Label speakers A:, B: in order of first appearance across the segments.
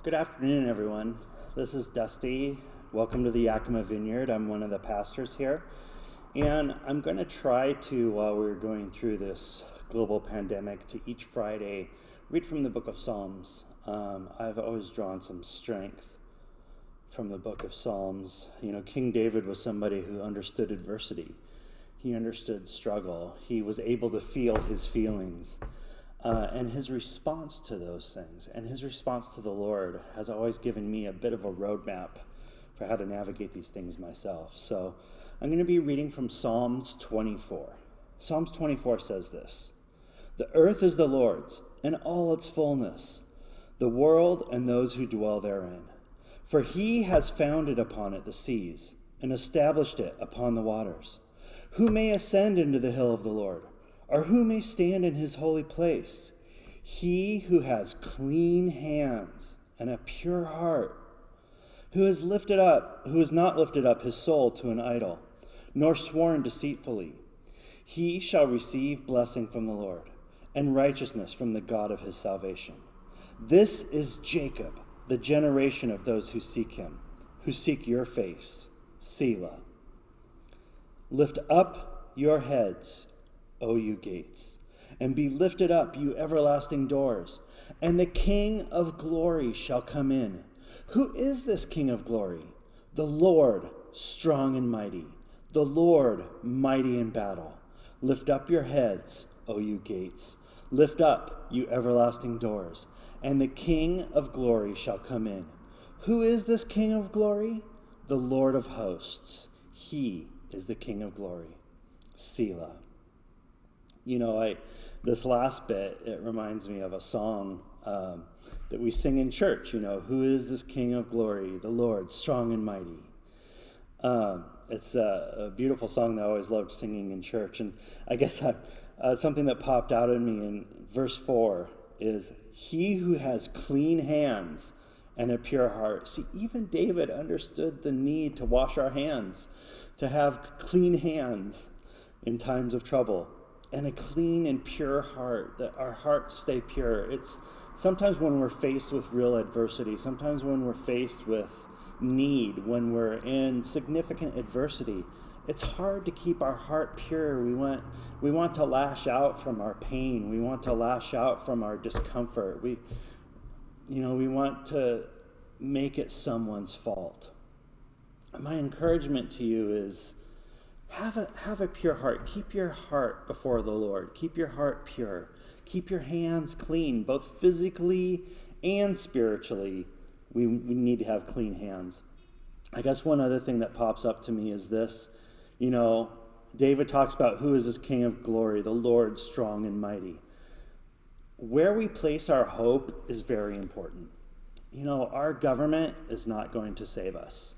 A: Good afternoon, everyone. This is Dusty. Welcome to the Yakima Vineyard. I'm one of the pastors here. And I'm going to try to, while we're going through this global pandemic, to each Friday read from the book of Psalms. I've always drawn some strength from the book of Psalms. You know, King David was somebody who understood adversity. He understood struggle. He was able to feel his feelings. And his response to those things and his response to the Lord has always given me a bit of a roadmap for how to navigate these things myself. So I'm going to be reading from Psalms 24. Psalms 24 says this: "The earth is the Lord's and all its fullness, the world and those who dwell therein. For he has founded upon it the seas and established it upon the waters. Who may ascend into the hill of the Lord? Or who may stand in his holy place? He who has clean hands and a pure heart, who has not lifted up his soul to an idol, nor sworn deceitfully. He shall receive blessing from the Lord, and righteousness from the God of his salvation. This is Jacob, the generation of those who seek him, who seek your face, Selah. Lift up your heads, O you gates, and be lifted up, you everlasting doors, and the King of glory shall come in. Who is this King of glory? The Lord, strong and mighty, the Lord, mighty in battle. Lift up your heads, O you gates. Lift up, you everlasting doors, and the King of glory shall come in. Who is this King of glory? The Lord of hosts. He is the King of glory. Selah." You know, this last bit, it reminds me of a song that we sing in church. You know, who is this King of glory? The Lord, strong and mighty. It's a beautiful song that I always loved singing in church. And I guess something that popped out at me in verse 4 is, "He who has clean hands and a pure heart." See, even David understood the need to wash our hands, to have clean hands in times of trouble. And a clean and pure heart, that our hearts stay pure. It's sometimes when we're faced with real adversity, sometimes when we're faced with need, when we're in significant adversity, it's hard to keep our heart pure. We want to lash out from our pain. We want to lash out from our discomfort. We want to make it someone's fault. My encouragement to you is, have a pure heart. Keep your heart before the Lord. Keep your heart pure. Keep your hands clean, both physically and spiritually. We need to have clean hands. I guess one other thing that pops up to me is this. You know, David talks about who is this King of glory, the Lord strong and mighty. Where we place our hope is very important. You know, our government is not going to save us.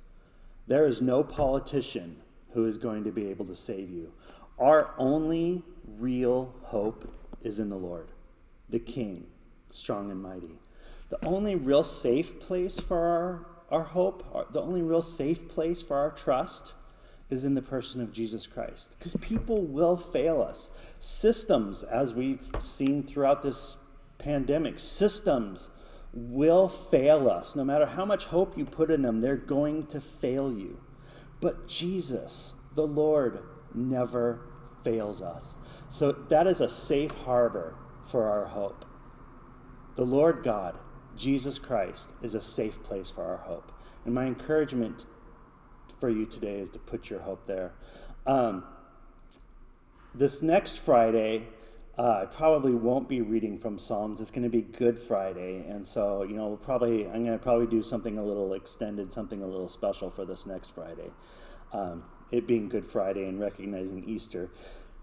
A: There is no politician who is going to be able to save you. Our only real hope is in the Lord, the King, strong and mighty. The only real safe place for our hope, the only real safe place for our trust is in the person of Jesus Christ. Because people will fail us. Systems, as we've seen throughout this pandemic, systems will fail us. No matter how much hope you put in them, they're going to fail you. But Jesus, the Lord, never fails us. So that is a safe harbor for our hope. The Lord God, Jesus Christ, is a safe place for our hope. And my encouragement for you today is to put your hope there. This next Friday, I probably won't be reading from Psalms. It's going to be Good Friday. And so, I'm going to probably do something a little extended, something a little special for this next Friday. It being Good Friday and recognizing Easter.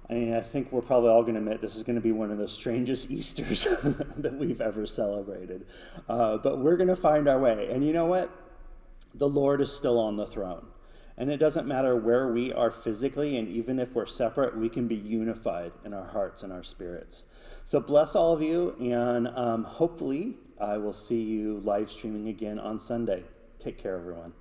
A: I mean, I think we're probably all going to admit this is going to be one of the strangest Easters that we've ever celebrated. But we're going to find our way. And you know what? The Lord is still on the throne. And it doesn't matter where we are physically, and even if we're separate, we can be unified in our hearts and our spirits. So bless all of you, and hopefully I will see you live streaming again on Sunday. Take care, everyone.